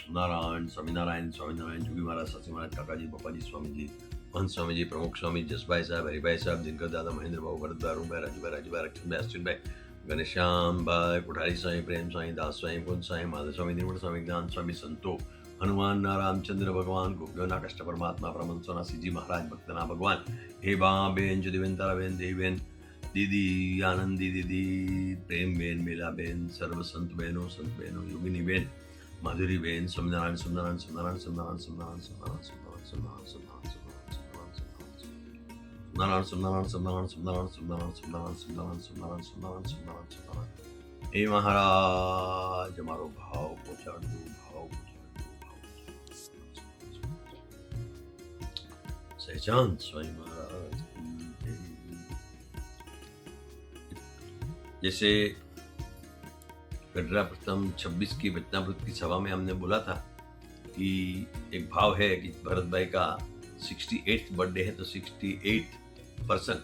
नारायण स्वामीनारायण स्वामीनारायण जोगी महाराज, सची महाराज, काका जी, पापा जी, स्वामी जी, महंत स्वामी जी, प्रमुख स्वामी, जसभाई साहब, हरिभाई साहब, जिनकर दादा महेंद्र भाई, भरत भाई, अरुण भाई, राजू भाई, रक्षण भाई, अश्विन भाई, घनश्याम भाई, कोठारी साईं, प्रेम साईं, दास साईं, पुन साईं, माधव स्वामी, निर्मल स्वामी, ज्ञान स्वामी, संतो, हनुमान, रामचंद्र भगवान, गोपीना कष्ट परमात्मा, ब्रह्मन सोना, सीजी महाराज, भक्तना भगवान, हे बा बेन, जुदिवेन, ताराबेन, देवीबेन, दीदी, आनंदी दीदी, प्रेम बेन, मेला बेन, सर्व संत बहनों, योगिनी बेन, माधुरी बेन, सोमनारायण, सोमनारायण, सोमनारायण, सोमनारायण, सोमनारायण, सोमनारायण, सोमनारायण, सोमनारायण, सोमनारायण, सोमनारायण, सोमनारायण, सोमनारायण, सोमनारायण, सोमनारायण, सोमनारायण, सोमनारायण, सोमनारायण, सोमनारायण, सोमनारायण। हे महाराज, हमारो भाव पहुंचा दो, भाव सहजान स्वामी महाराज। जैसे गडरा प्रथम 26 की वचनामृत की सभा में हमने बोला था कि एक भाव है कि भरत भाई का 68th बर्थडे है, तो 68%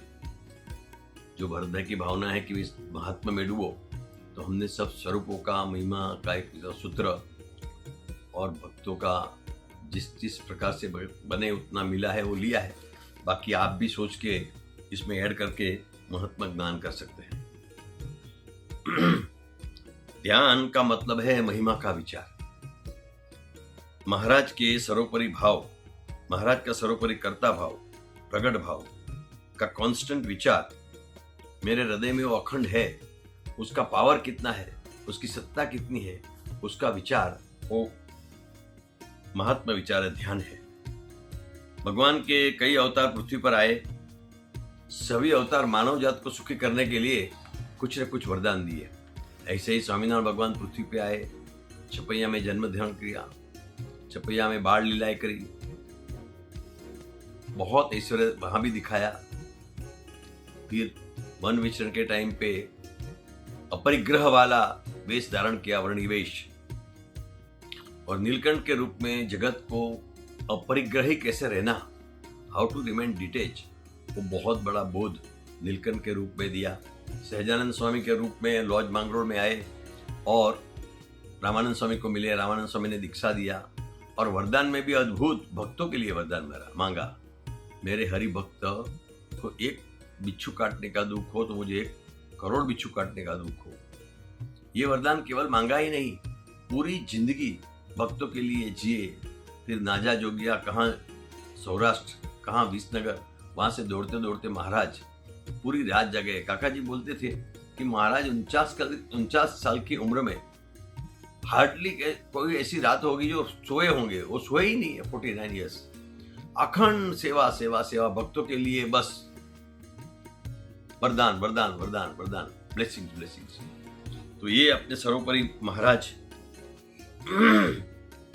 जो भरत भाई की भावना है कि इस महात्मा में डूबो, तो हमने सब स्वरूपों का महिमा का एक सूत्र और भक्तों का जिस प्रकार से बने उतना मिला है वो लिया है। बाकी आप भी सोच के इसमें ऐड करके महात्मा ज्ञान कर सकते हैं। ध्यान का मतलब है महिमा का विचार। महाराज के सर्वोपरि भाव, महाराज का सर्वोपरि कर्ता भाव, प्रगट भाव का कांस्टेंट विचार मेरे हृदय में वो अखंड है, उसका पावर कितना है, उसकी सत्ता कितनी है, उसका विचार वो महात्मा विचार है, ध्यान है। भगवान के कई अवतार पृथ्वी पर आए, सभी अवतार मानव जात को सुखी करने के लिए कुछ न कुछ वरदान दिए। ऐसे ही स्वामीनारायण भगवान पृथ्वी पे आए, छपैया में जन्म ध्यान किया, छपैया में बाल लीलाएं करी, बहुत ऐश्वर्य वहां भी दिखाया। फिर वन विचरण के टाइम पे अपरिग्रह वाला वेश धारण किया, वर्णिवेश, और नीलकंठ के रूप में जगत को अपरिग्रही कैसे रहना, हाउ टू रिमेन डिटेच, वो बहुत बड़ा बोध नीलकंठ के रूप में दिया। सहजानंद स्वामी के रूप में लॉज मांगरोल में आए और रामानंद स्वामी को मिले, रामानंद स्वामी ने दीक्षा दिया, और वरदान में भी अद्भुत भक्तों के लिए वरदान मांगा। मेरे हरि भक्त को एक बिच्छू काटने का दुख हो तो मुझे 1 करोड़ बिच्छू काटने का दुख हो। ये वरदान केवल मांगा ही नहीं, पूरी जिंदगी भक्तों के लिए जिए। फिर नाजा जोगिया, कहाँ सौराष्ट्र, कहाँ विसनगर, वहां से दौड़ते दौड़ते महाराज पूरी रात जगे। काका जी बोलते थे कि महाराज 49 साल की उम्र में हार्डली कोई ऐसी रात होगी जो सोए होंगे, वो सोए ही नहीं है। 49 ईयर्स अखंड सेवा सेवा सेवा भक्तों के लिए, बस वरदान वरदान वरदान वरदान, ब्लेसिंग्स ब्लेसिंग्स। तो ये अपने सर्वोपरि महाराज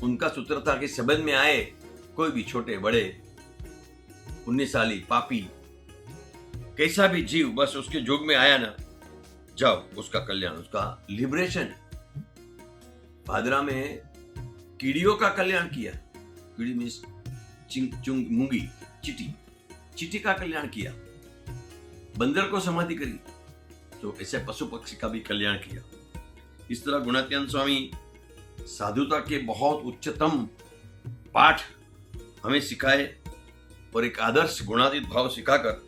उनका सूत्र था कि संबंध में आए कोई भी, छोटे बड़े, पुण्यशाली पापी, कैसा भी जीव, बस उसके जोग में आया ना, जाओ, उसका कल्याण, उसका लिबरेशन। भादरा में कीड़ियों का कल्याण किया, कीड़ी मीन्स चुंग, मूंगी, चीटी का कल्याण किया, बंदर को समाधि करी, तो ऐसे पशु पक्षी का भी कल्याण किया। इस तरह गुणात्यान स्वामी साधुता के बहुत उच्चतम पाठ हमें सिखाए और एक आदर्श गुणातीत भाव सिखाकर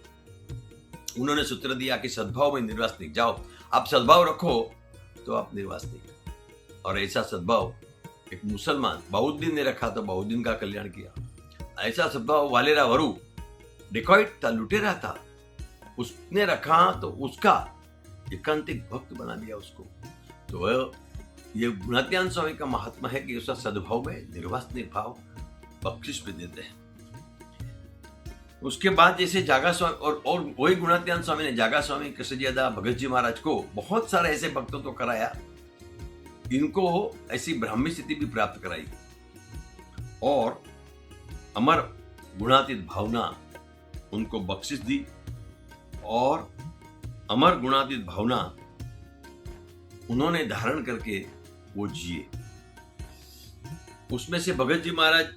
उन्होंने सूत्र दिया कि सद्भाव में निर्वासनिक, जाओ आप सद्भाव रखो तो आप निर्वासनिक। और ऐसा सद्भाव एक मुसलमान बाउद्दीन ने रखा तो बाउद्दीन का कल्याण किया। ऐसा सद्भाव वालेरा वरु डिकॉइट था, लुटेरा था, उसने रखा तो उसका एकांतिक भक्त बना दिया उसको। तो ये गुणात्यान स्वामी का महात्मा है कि उसका सद्भाव में निर्वासनिक भाव बख्शिश में देते हैं। उसके बाद जैसे जागा स्वामी और वही गुणात्यान स्वामी ने जागा स्वामी, कृष्णजीदा, भगत जी महाराज को बहुत सारे ऐसे भक्तों तो कराया, इनको ऐसी ब्राह्मी स्थिति भी प्राप्त कराई और अमर गुणातीत भावना उनको बख्शिश दी और अमर गुणातीत भावना उन्होंने धारण करके वो जिए। उसमें से भगत जी महाराज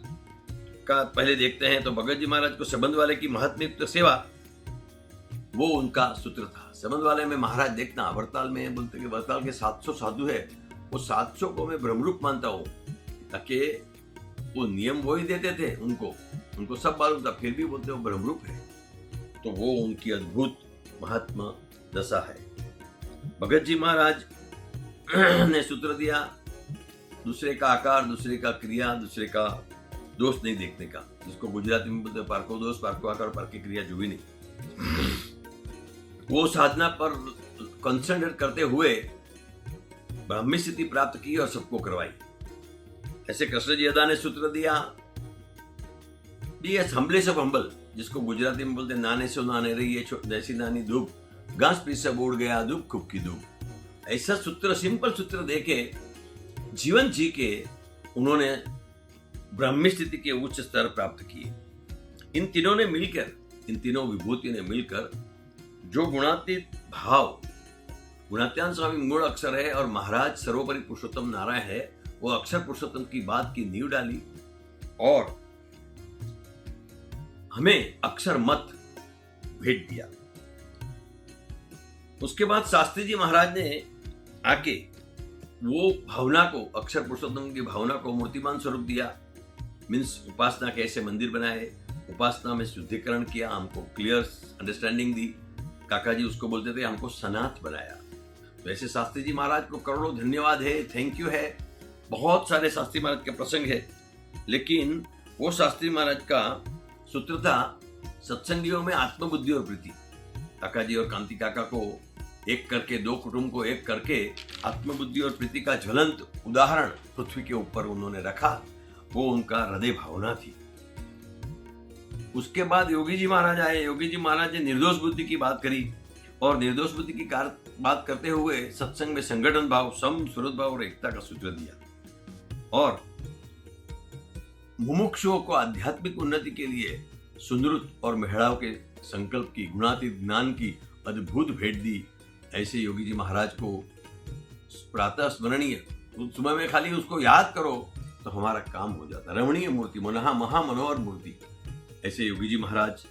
का पहले देखते हैं। तो भगत जी महाराज को संबंध वाले की महात्म्युक्त सेवा, वो उनका सूत्र था। संबंध वाले में महाराज देखना, वरताल में बोलते कि वरताल के 700 साधु है, वो 700 को मैं ब्रह्मरूप मानता हूँ। ताकि वो नियम वो ही देते थे, उनको सब मालूम था, फिर भी बोलते वो ब्रह्मरूप है। तो वो उनकी अद्भुत महात्मा दशा है। भगत जी महाराज ने सूत्र दिया, दूसरे का आकार, दूसरे का क्रिया, दूसरे का दोष नहीं देखने का, जिसको गुजराती में बोलते पारको दोष, पारको आकार, पारकी क्रिया, जो भी नहीं। वो साधना पर कंसंट्रेट करते हुए ब्राह्मी स्थिति प्राप्त की और सबको करवाई। ऐसे कृष्ण जी अदा ने सूत्र दिया, हम्बलेस्ट ऑफ हम्बल, जिसको गुजराती में बोलते नाने से नाने रही है जैसी नानी धूप, घास पी सब उड़ गया धूप खूब की धूप। ऐसा सूत्र, सिंपल सूत्र देके जीवन जी के उन्होंने ब्राह्मी स्थिति के उच्च स्तर प्राप्त किए। इन तीनों ने मिलकर, इन तीनों विभूतियों ने मिलकर जो गुणातीत भाव, गुणात्यान स्वामी मूल अक्षर है और महाराज सर्वोपरि पुरुषोत्तम नारायण है, वो अक्षर पुरुषोत्तम की बात की नींव डाली और हमें अक्षर मत भेंट दिया। उसके बाद शास्त्री जी महाराज ने आके वो भावना को, अक्षर पुरुषोत्तम की भावना को मूर्तिमान स्वरूप दिया। मीन्स उपासना के ऐसे मंदिर बनाए, उपासना में शुद्धिकरण किया, हमको क्लियर अंडरस्टैंडिंग दी। काका जी उसको बोलते थे, हमको सनात बनाया। तो ऐसे शास्त्री जी महाराज को करोड़ों धन्यवाद है, थैंक यू है। बहुत सारे शास्त्री महाराज के प्रसंग है, लेकिन वो शास्त्री महाराज का सूत्र था सत्संगियों में आत्मबुद्धि और प्रीति। काका जी और कांति काका को एक करके, दो कुटुंब को एक करके आत्मबुद्धि और प्रीति का ज्वलंत उदाहरण पृथ्वी के ऊपर उन्होंने रखा। वो उनका हृदय भावना थी। उसके बाद योगी जी महाराज आए। योगी जी महाराज ने निर्दोष बुद्धि की बात करी और निर्दोष बुद्धि की बात करते हुए सत्संग में संगठन भाव, सम सुहृद भाव और एकता का सूत्र दिया और मुमुक्षुओं को आध्यात्मिक उन्नति के लिए सुनृत और मेहड़ाओं के संकल्प की, गुणातीत ज्ञान की अद्भुत भेंट दी। ऐसे योगी जी महाराज को प्रातः स्मरणीय, सुबह में खाली उसको याद करो तो हमारा काम हो जाता। रमणीय मूर्ति, महामनोहर मूर्ति, ऐसे योगी जी महाराज।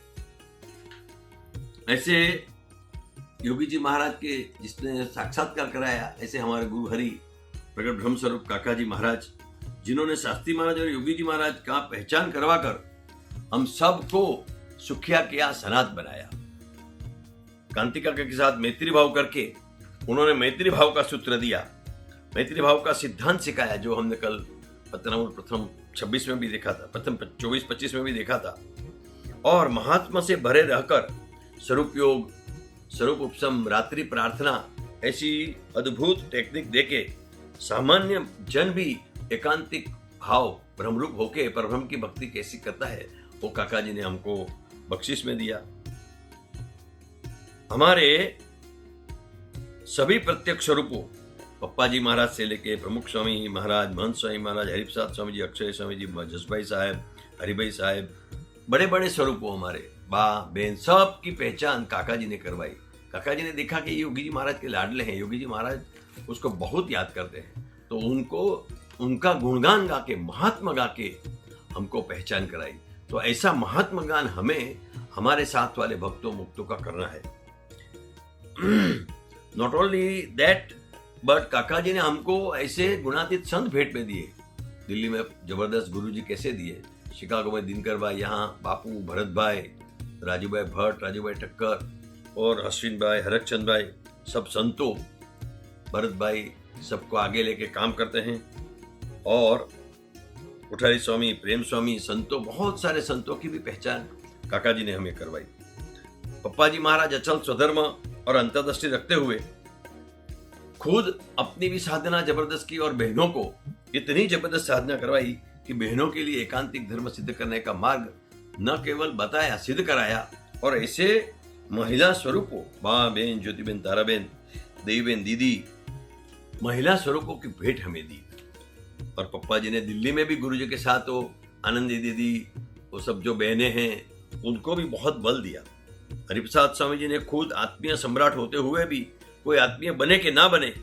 ऐसे योगी जी महाराज के जिसने साक्षात्कार कराया, ऐसे हमारे गुरु हरि प्रकट ब्रह्म स्वरूप काका जी महाराज, जिन्होंने शास्त्री महाराज और योगी जी महाराज का पहचान करवाकर हम सबको सुखिया किया, सनात बनाया। कांति काका के साथ मैत्री भाव करके उन्होंने मैत्री भाव का सूत्र दिया, मैत्री भाव का सिद्धांत सिखाया, जो हमने कल पत्रनाम प्रथम 26 में भी देखा था, प्रथम 24-25 में भी देखा था। और महात्मा से भरे रहकर स्वरूप योग, स्वरूप उपशम, रात्रि प्रार्थना, ऐसी अद्भुत टेक्निक देके सामान्य जन भी एकांतिक भाव ब्रह्मरूप होके परब्रह्म की भक्ति कैसी करता है, वो काका जी ने हमको बख्शिश में दिया। हमारे सभी प्रत्यक्ष स्वरूपों, पप्पा जी महाराज से लेके प्रमुख स्वामी महाराज, महंत स्वामी महाराज, हरिप्रसाद स्वामी जी, अक्षय स्वामी जी, जसभाई साहब, हरिभाई साहब, बड़े बड़े स्वरूपों हमारे बा बहन सब की पहचान काका जी ने करवाई। काका जी ने देखा कि योगी जी महाराज के लाडले हैं, योगी जी महाराज उसको बहुत याद करते हैं, तो उनको उनका गुणगान गा के, महात्मा गा के हमको पहचान कराई। तो ऐसा महात्मा गान हमें हमारे साथ वाले भक्तों मुक्तों का करना है। नॉट ओनली दैट, बट काका जी ने हमको ऐसे गुणातीत संत भेंट में दिए। दिल्ली में जबरदस्त गुरुजी कैसे दिए, शिकागो में दिनकर भाई, यहाँ बापू, भरत भाई, राजू भाई भट्ट, राजू भाई ठक्कर और अश्विन भाई, हरकचंद भाई, सब संतों, भरत भाई सबको आगे लेके काम करते हैं। और कोठारी स्वामी, प्रेम स्वामी, संतों, बहुत सारे संतों की भी पहचान काका जी ने हमें करवाई। पप्पा जी महाराज अचल स्वधर्म और अंतर्दृष्टि रखते हुए खुद अपनी भी साधना जबरदस्त की और बहनों को इतनी जबरदस्त साधना करवाई कि बहनों के लिए एकांतिक धर्म सिद्ध करने का मार्ग न केवल बताया, सिद्ध कराया। और ऐसे महिला स्वरूपों, माँ बहन, ज्योतिबेन, ताराबेन, देवीबेन, दीदी, महिला स्वरूपों की भेंट हमें दी। और पप्पा जी ने दिल्ली में भी गुरु जी के साथ वो आनंदी दीदी, वो सब जो बहनें हैं, उनको भी बहुत बल दिया। हरिप्रसाद स्वामी जी ने खुद आत्मीय सम्राट होते हुए भी कोई आत्मीय बने कि ना बने,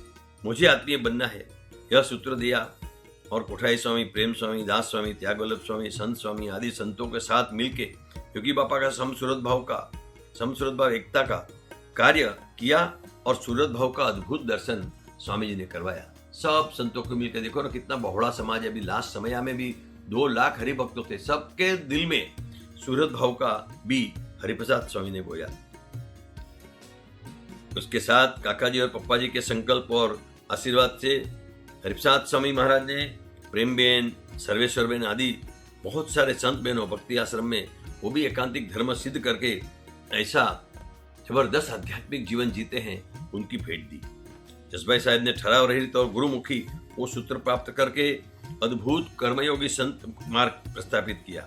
मुझे आत्मीय बनना है, यह सूत्र दिया। और कोठारी स्वामी, प्रेम स्वामी, दास स्वामी, त्यागवल्लभ स्वामी, संत स्वामी आदि संतों के साथ मिलके क्योंकि बापा का समसुरत भाव एकता का कार्य किया और सूरत भाव का अद्भुत दर्शन स्वामी जी ने करवाया। सब संतों को मिलकर, देखो ना कितना बहुड़ा समाज है। अभी लास्ट समय में भी 2 लाख हरिभक्तों थे, सबके दिल में सूरत भाव का भी हरिप्रसाद स्वामी ने बोया। उसके साथ काका जी और पप्पा जी के संकल्प और आशीर्वाद से हरिप्रसाद स्वामी महाराज ने प्रेमबेन, सर्वेश्वरबेन आदि बहुत सारे संत बहनों भक्ति आश्रम में वो भी एकांतिक धर्म सिद्ध करके ऐसा जबरदस्त आध्यात्मिक जीवन जीते हैं, उनकी भेंट दी। जसभाई साहब ने ठहराव रहित और गुरुमुखी वो सूत्र प्राप्त करके अद्भुत कर्मयोगी संत मार्ग प्रस्थापित किया।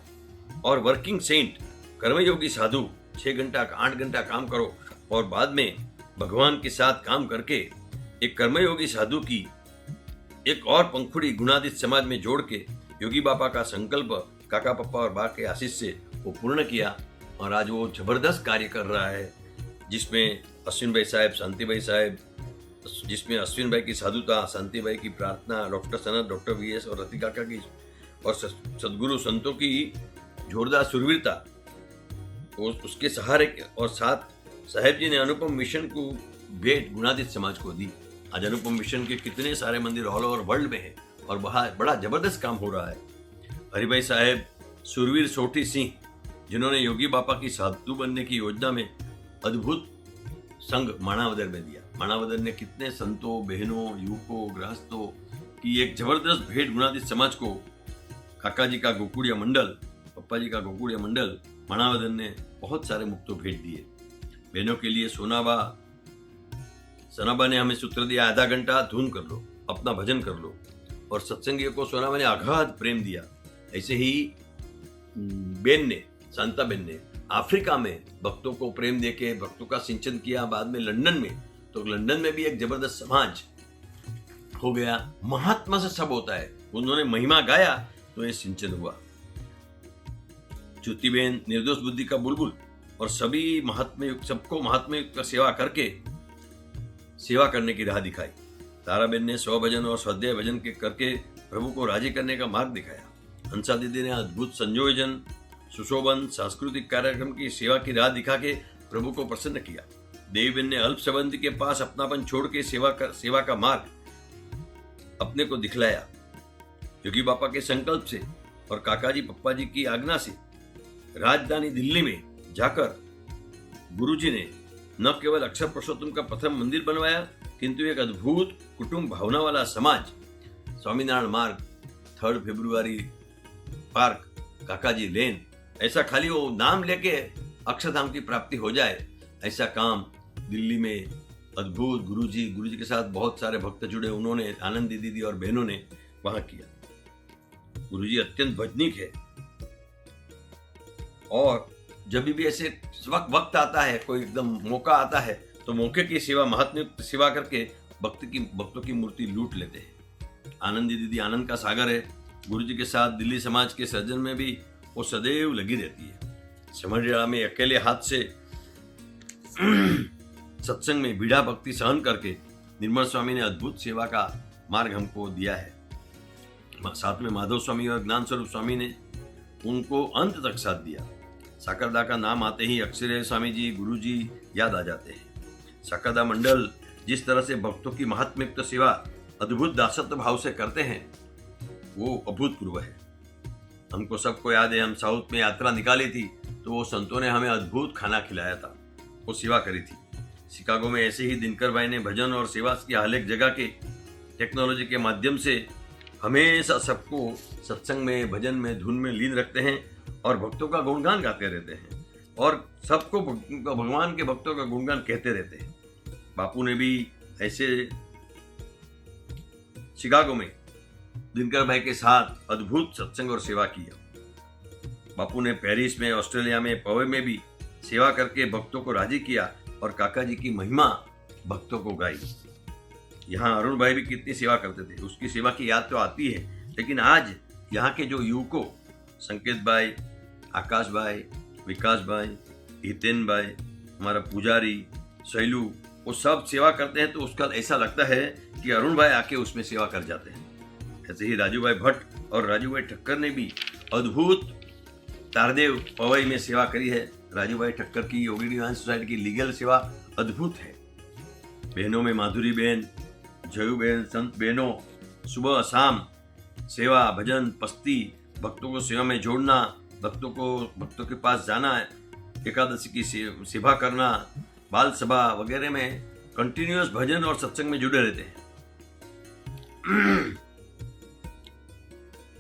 और वर्किंग सेंट कर्मयोगी साधु 6 घंटा 8 घंटा काम करो और बाद में भगवान के साथ काम करके एक कर्मयोगी साधु की एक और पंखुड़ी गुणादित समाज में जोड़ के योगी बाबा का संकल्प काका पप्पा और बा के आशीष से वो पूर्ण किया। और आज वो जबरदस्त कार्य कर रहा है, जिसमें अश्विन भाई साहब, शांति भाई साहब, जिसमें अश्विन भाई की साधुता, शांति भाई की प्रार्थना, डॉक्टर सनत, डॉक्टर वीएस और रति काका की और सदगुरु संतों की जोरदार सुरवीरता, उसके सहारे और साथ साहेब जी ने अनुपम मिशन को भेंट गुणादित समाज को दी। आज अनुपम मिशन के कितने सारे मंदिर ऑल ओवर वर्ल्ड में हैं और वहाँ बड़ा जबरदस्त काम हो रहा है। हरिभाई साहब सुरवीर सोठी सिंह, जिन्होंने योगी बापा की साधु बनने की योजना में अद्भुत संघ माणावदर में दिया। माणावदर ने कितने संतों, बहनों, युवकों, गृहस्थों की एक जबरदस्त भेंट गुणादित समाज को, काका जी का गोकुड़िया मंडल, पप्पा जी का गोकुड़िया मंडल, माणावदर ने बहुत सारे मुक्तों भेंट दिए। बहनों के लिए सोनाबा ने हमें सूत्र दिया, आधा घंटा धुन कर लो, अपना भजन कर लो। और सत्संगियों को सोनाबा ने अगाध प्रेम दिया। ऐसे ही बेन ने, शांता बेन ने अफ्रीका में भक्तों को प्रेम देके भक्तों का सिंचन किया। बाद में लंदन में, तो लंदन में भी एक जबरदस्त समाज हो गया। महात्मा से सब होता है, उन्होंने महिमा गाया तो ये सिंचन हुआ। ज्योतिबेन निर्दोष बुद्धि का बुलबुल और सभी सबको महात्मा युक्त का सेवा करके सेवा करने की राह दिखाई। ताराबेन ने स्वभजन और स्वाध्याय भजन के करके प्रभु को राजी करने का मार्ग दिखाया। हंसा दीदी ने अद्भुत संयोजन, सुशोभन, सांस्कृतिक कार्यक्रम की सेवा की राह दिखा के प्रभु को प्रसन्न किया। देवीबेन ने अल्प संबंधी के पास अपनापन छोड़ के सेवा का मार्ग अपने को दिखलाया। योगी बापा के संकल्प से और काका जी पप्पा जी की आज्ञा से राजधानी दिल्ली में जाकर गुरुजी ने न केवल अक्षर पुरुषोत्तम का प्रथम मंदिर बनवाया, किंतु एक अद्भुत कुटुंब भावना वाला समाज, स्वामीनारायण मार्ग, 3 फरवरी पार्क, काकाजी लेन, ऐसा खाली वो नाम लेके अक्षरधाम की प्राप्ति हो जाए, ऐसा काम दिल्ली में अद्भुत गुरुजी के साथ बहुत सारे भक्त जुड़े, उन्होंने, आनंदी दीदी और बहनों ने वहां किया। गुरुजी अत्यंत भजनिक है और जब भी ऐसे वक्त आता है, कोई एकदम मौका आता है, तो मौके की सेवा, महात्मा सेवा करके भक्तों की मूर्ति लूट लेते हैं। आनंदी दीदी आनंद का सागर है। गुरुजी के साथ दिल्ली समाज के सर्जन में भी वो सदैव लगी रहती है। समझिया में अकेले हाथ से सत्संग में बीड़ा भक्ति सहन करके निर्मल स्वामी ने अद्भुत सेवा का मार्ग हमको दिया है। साथ में माधव स्वामी और ज्ञान स्वरूप स्वामी ने उनको अंत तक साथ दिया। साकरदा का नाम आते ही अक्षरे स्वामी जी, गुरु जी याद आ जाते हैं। साकरदा मंडल जिस तरह से भक्तों की महात्म्युक्त सेवा अद्भुत दासत्व भाव से करते हैं, वो अभूतपूर्व है। हमको सबको याद है, हम साउथ में यात्रा निकाली थी तो वो संतों ने हमें अद्भुत खाना खिलाया था, वो सेवा करी थी। शिकागो में ऐसे ही दिनकर भाई ने भजन और सेवा की हर एक जगह के टेक्नोलॉजी के माध्यम से हमेशा सबको सत्संग में, भजन में, धुन में लीन रखते हैं और भक्तों का गुणगान गाते रहते हैं और सबको भगवान के भक्तों का गुणगान कहते रहते हैं। बापू ने भी ऐसे शिकागो में दिनकर भाई के साथ अद्भुत सत्संग और सेवा किया। बापू ने पेरिस में, ऑस्ट्रेलिया में, पवे में भी सेवा करके भक्तों को राजी किया और काका जी की महिमा भक्तों को गाई। यहाँ अरुण भाई भी कितनी सेवा करते थे, उसकी सेवा की याद तो आती है, लेकिन आज यहाँ के जो युवकों, संकेत भाई, आकाश भाई, विकास भाई, हितेन भाई, हमारा पुजारी, शैलू, वो सब सेवा करते हैं तो उसका ऐसा लगता है कि अरुण भाई आके उसमें सेवा कर जाते हैं। ऐसे ही राजू भाई भट्ट और राजू भाई ठक्कर ने भी अद्भुत तारदेव पवई में सेवा करी है। राजू भाई ठक्कर की योगी डिवाइन सोसाइटी की लीगल सेवा अद्भुत है। बहनों में माधुरी बहन, जयूबेन, संत बहनों, सुबह शाम सेवा, भजन, पस्ती, भक्तों को सेवा में जोड़ना, भक्तों के पास जाना, एकादशी की सेवा करना, बाल सभा वगैरह में कंटिन्यूअस भजन और सत्संग में जुड़े रहते हैं।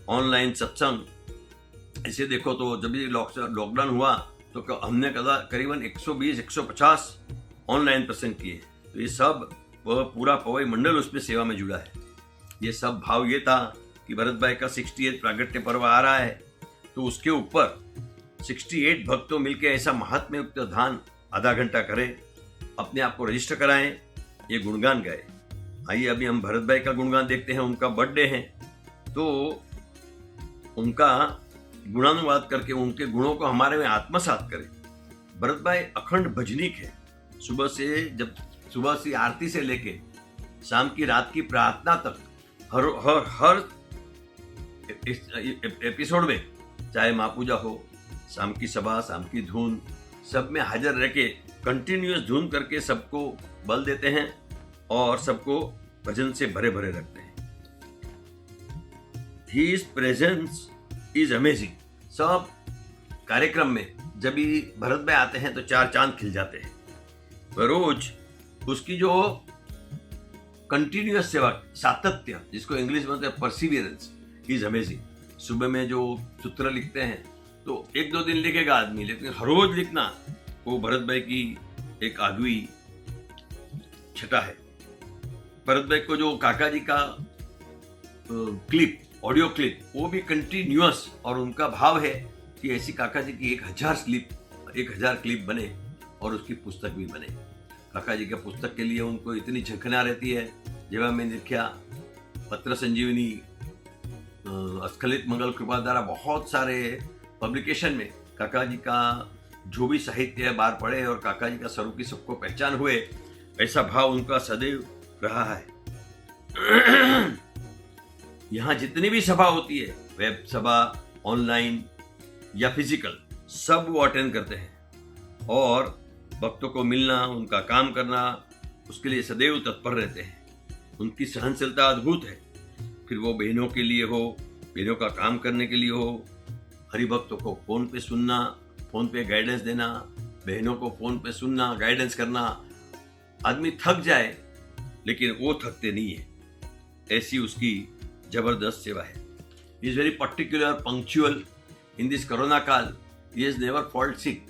ऑनलाइन सत्संग ऐसे देखो तो जब भी लॉकडाउन हुआ तो हमने करीबन 120-150 ऑनलाइन प्रसंग किए। तो ये सब पूरा पवई मंडल उसमें सेवा में जुड़ा है। ये सब भाव ये था कि भरत भाई का 68 प्रागट्य पर्व आ रहा है, तो उसके ऊपर 68 भक्तों मिलकर ऐसा महात्म्य युक्त ध्यान आधा घंटा करें, अपने आप को रजिस्टर कराएं, ये गुणगान गाए। आइए अभी हम भरत भाई का गुणगान देखते हैं। उनका बर्थडे है तो उनका गुणानुवाद करके उनके गुणों को हमारे में आत्मसात करें। भरत भाई अखंड भजनीक है। सुबह से आरती से लेके शाम की रात की प्रार्थना तक हर एपिसोड में, चाहे महापूजा हो, शाम की सभा, शाम की धुन, सब में हाजिर रह के कंटिन्यूअस धुन करके सबको बल देते हैं और सबको भजन से भरे भरे रखते हैं। His presence is amazing। सब कार्यक्रम में जब भी भरत भाई आते हैं तो चार चांद खिल जाते हैं। वह रोज उसकी जो कंटिन्यूअस सेवा, सातत्य, जिसको इंग्लिश में बोलते हैं परसिवियरेंस, इज अमेजिंग। सुबह में जो सूत्र लिखते हैं तो 1-2 दिन लिखेगा आदमी, लेकिन हर रोज लिखना वो भरत भाई की एक आगवी छटा है। भरत भाई को जो काका जी का क्लिप, ऑडियो क्लिप, वो भी कंटिन्यूअस, और उनका भाव है कि ऐसी काका जी की 1000 क्लिप बने और उसकी पुस्तक भी बने। काका जी के पुस्तक के लिए उनको इतनी झंखना रहती है। जब मैं देखा पत्र संजीवनी, अस्खलित मंगल कृपा द्वारा बहुत सारे पब्लिकेशन में काका जी का जो भी साहित्य है बाहर पड़े और काका जी का स्वरूप की सबको पहचान हुए, ऐसा भाव उनका सदैव रहा है। यहाँ जितनी भी सभा होती है, वेब सभा, ऑनलाइन या फिजिकल, सब वो अटेंड करते हैं और भक्तों को मिलना, उनका काम करना, उसके लिए सदैव तत्पर रहते हैं। उनकी सहनशीलता अद्भुत है। फिर वो बहनों के लिए हो, बहनों का काम करने के लिए हो, हरिभक्तों को फोन पे सुनना, फोन पे गाइडेंस देना, बहनों को फोन पे सुनना, गाइडेंस करना। आदमी थक जाए लेकिन वो थकते नहीं है, ऐसी उसकी जबरदस्त सेवा है। He is very particular, punctual in this corona काल। ही इज नेवर फॉल्ट सिक।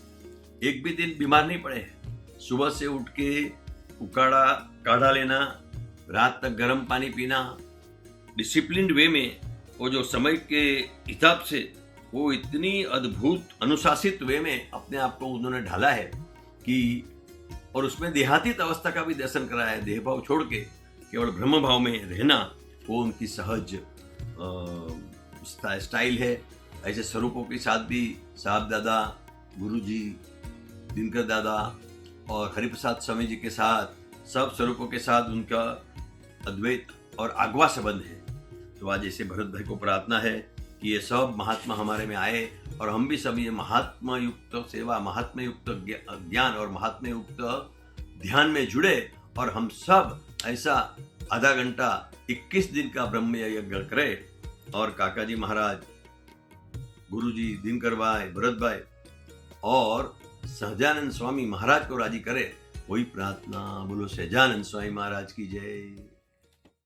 एक भी दिन बीमार नहीं पड़े हैं। सुबह से उठ के उकाड़ा काढ़ा लेना, रात तक गर्म पानी पीना, डिसिप्लिन्ड वे में, वो जो समय के हिसाब से वो इतनी अद्भुत अनुशासित वे में अपने आप को उन्होंने ढाला है कि, और उसमें देहातीत अवस्था का भी दर्शन कराया है। देह भाव छोड़ के केवल ब्रह्म भाव में रहना, वो उनकी सहज स्टाइल है। ऐसे स्वरूपों के साथ भी साहब दादा, गुरुजी, दिनकर दादा और हरिप्रसाद स्वामी जी के साथ, सब स्वरूपों के साथ उनका अद्वैत और आगवा संबंध है। तो आज ऐसे भरत भाई को प्रार्थना है कि ये सब महात्मा हमारे में आए और हम भी सब ये महात्मा युक्त सेवा, महात्मा युक्त ज्ञान और महात्मा युक्त ध्यान में जुड़े और हम सब ऐसा आधा घंटा 21 दिन का ब्रह्म यज्ञ करें और काका जी महाराज, गुरुजी, दिनकर भाई, भरत भाई और सहजानंद स्वामी महाराज को राजी करे। वही प्रार्थना। बोलो सहजानंद स्वामी महाराज की जय।